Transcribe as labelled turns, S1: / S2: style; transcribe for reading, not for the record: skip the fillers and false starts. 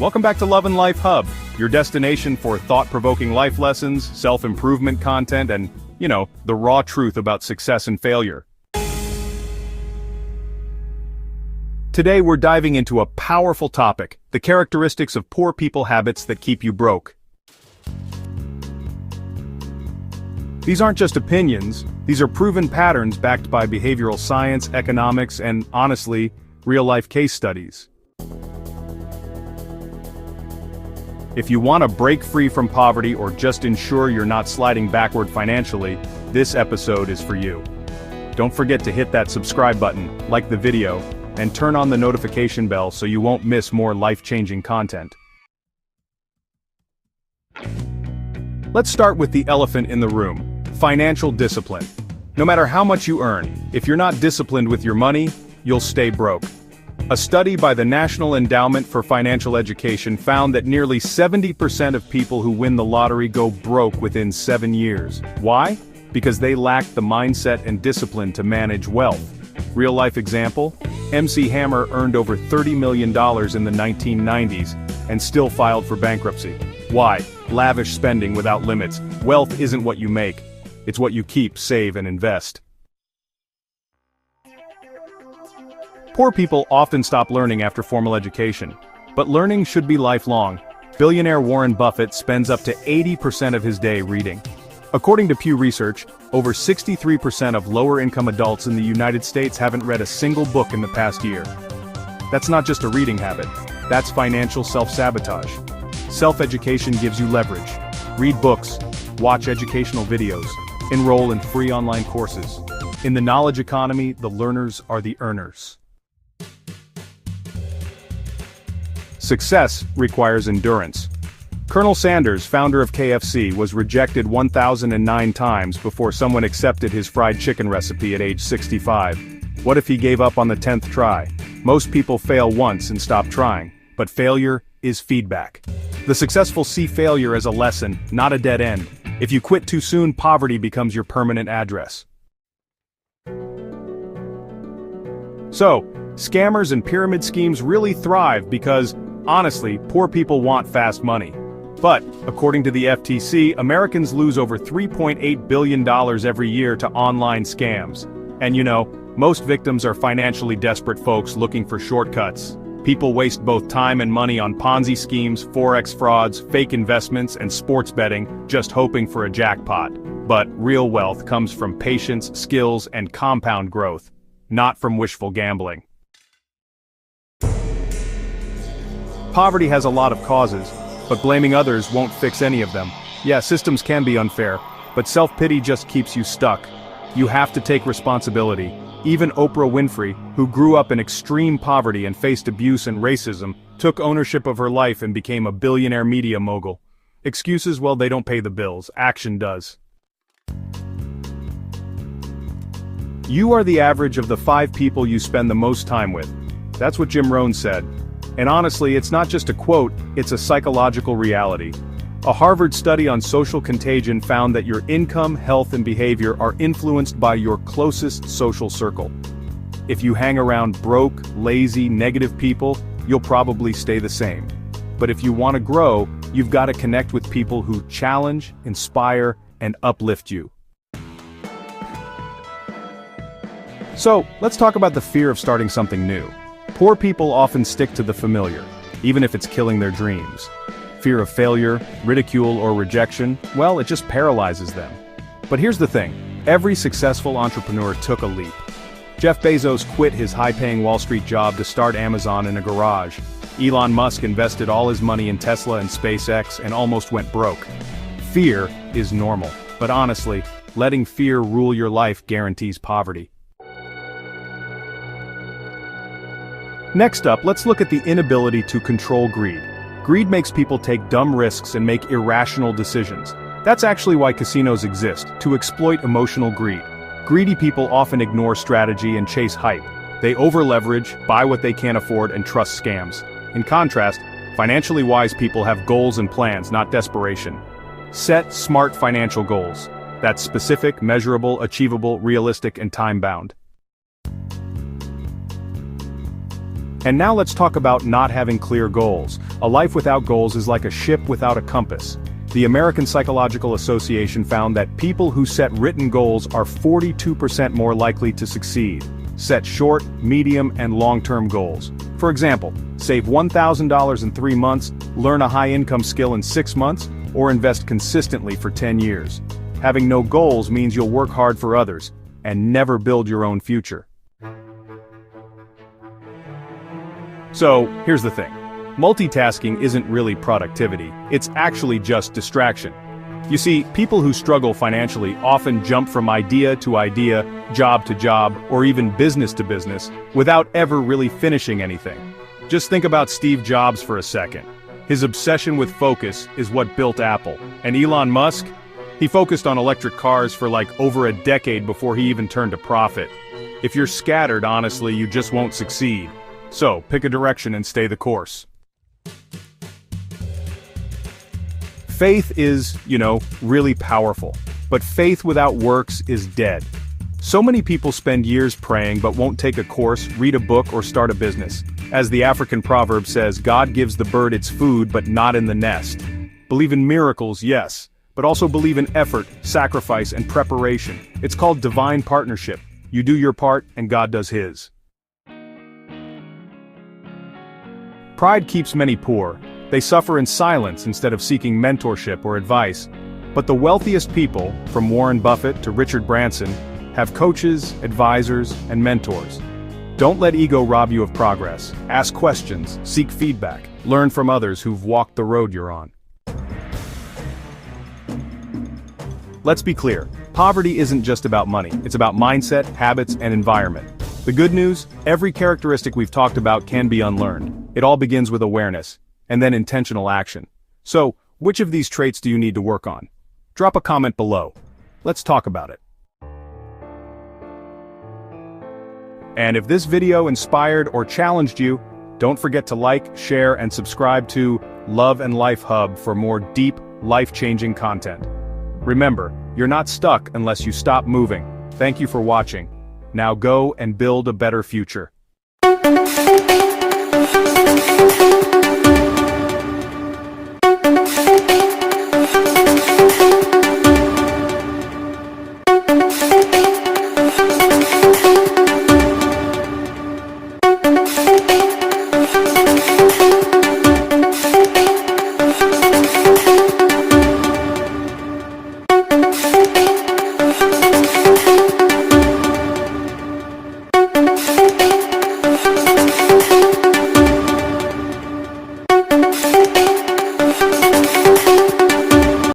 S1: Welcome back to Love and Life Hub, your destination for thought-provoking life lessons, self-improvement content, and, the raw truth about success and failure. Today we're diving into a powerful topic, the characteristics of poor people habits that keep you broke. These aren't just opinions, these are proven patterns backed by behavioral science, economics, and, honestly, real-life case studies. If you want to break free from poverty or just ensure you're not sliding backward financially, this episode is for you. Don't forget to hit that subscribe button, like the video, and turn on the notification bell so you won't miss more life-changing content. Let's start with the elephant in the room, financial discipline. No matter how much you earn, if you're not disciplined with your money, you'll stay broke. A study by the National Endowment for Financial Education found that nearly 70% of people who win the lottery go broke within 7 years. Why? Because they lack the mindset and discipline to manage wealth. Real-life example? MC Hammer earned over $30 million in the 1990s and still filed for bankruptcy. Why? Lavish spending without limits. Wealth isn't what you make. It's what you keep, save, and invest. Poor people often stop learning after formal education. But learning should be lifelong. Billionaire Warren Buffett spends up to 80% of his day reading. According to Pew Research, over 63% of lower-income adults in the United States haven't read a single book in the past year. That's not just a reading habit. That's financial self-sabotage. Self-education gives you leverage. Read books, watch educational videos, enroll in free online courses. In the knowledge economy, the learners are the earners. Success requires endurance. Colonel Sanders, founder of KFC, was rejected 1,009 times before someone accepted his fried chicken recipe at age 65. What if he gave up on the 10th try? Most people fail once and stop trying, but failure is feedback. The successful see failure as a lesson, not a dead end. If you quit too soon, poverty becomes your permanent address. So, scammers and pyramid schemes really thrive because, honestly, poor people want fast money. But, according to the FTC, Americans lose over $3.8 billion every year to online scams. And most victims are financially desperate folks looking for shortcuts. People waste both time and money on Ponzi schemes, forex frauds, fake investments, and sports betting, just hoping for a jackpot. But real wealth comes from patience, skills, and compound growth, not from wishful gambling. Poverty has a lot of causes, but blaming others won't fix any of them. Yeah, systems can be unfair, but self-pity just keeps you stuck. You have to take responsibility. Even Oprah Winfrey, who grew up in extreme poverty and faced abuse and racism, took ownership of her life and became a billionaire media mogul. Excuses, well, they don't pay the bills. Action does. You are the average of the 5 people you spend the most time with. That's what Jim Rohn said. And honestly, it's not just a quote, it's a psychological reality. A Harvard study on social contagion found that your income, health, and behavior are influenced by your closest social circle. If you hang around broke, lazy, negative people, you'll probably stay the same. But if you want to grow, you've got to connect with people who challenge, inspire, and uplift you. So, let's talk about the fear of starting something new. Poor people often stick to the familiar, even if it's killing their dreams. Fear of failure, ridicule, or rejection, well, it just paralyzes them. But here's the thing, every successful entrepreneur took a leap. Jeff Bezos quit his high-paying Wall Street job to start Amazon in a garage. Elon Musk invested all his money in Tesla and SpaceX and almost went broke. Fear is normal, but honestly, letting fear rule your life guarantees poverty. Next up, let's look at the inability to control greed. Greed makes people take dumb risks and make irrational decisions. That's actually why casinos exist, to exploit emotional greed. Greedy people often ignore strategy and chase hype. They over-leverage, buy what they can't afford, and trust scams. In contrast, financially wise people have goals and plans, not desperation. Set smart financial goals. That's specific, measurable, achievable, realistic, and time-bound. And now let's talk about not having clear goals. A life without goals is like a ship without a compass. The American Psychological Association found that people who set written goals are 42% more likely to succeed. Set short, medium, and long-term goals. For example, save $1,000 in 3 months, learn a high-income skill in 6 months, or invest consistently for 10 years. Having no goals means you'll work hard for others, and never build your own future. So, here's the thing. Multitasking isn't really productivity, it's actually just distraction. You see, people who struggle financially often jump from idea to idea, job to job, or even business to business, without ever really finishing anything. Just think about Steve Jobs for a second. His obsession with focus is what built Apple. And Elon Musk? He focused on electric cars for like over a decade before he even turned a profit. If you're scattered, honestly, you just won't succeed. So, pick a direction and stay the course. Faith is, really powerful. But faith without works is dead. So many people spend years praying but won't take a course, read a book, or start a business. As the African proverb says, God gives the bird its food but not in the nest. Believe in miracles, yes, but also believe in effort, sacrifice, and preparation. It's called divine partnership. You do your part and God does his. Pride keeps many poor. They suffer in silence instead of seeking mentorship or advice. But the wealthiest people, from Warren Buffett to Richard Branson, have coaches, advisors, and mentors. Don't let ego rob you of progress. Ask questions, seek feedback, learn from others who've walked the road you're on. Let's be clear, poverty isn't just about money, it's about mindset, habits, and environment. The good news, every characteristic we've talked about can be unlearned. It all begins with awareness, and then intentional action. So, which of these traits do you need to work on? Drop a comment below. Let's talk about it. And if this video inspired or challenged you, don't forget to like, share, and subscribe to Love and Life Hub for more deep, life-changing content. Remember, you're not stuck unless you stop moving. Thank you for watching. Now go and build a better future.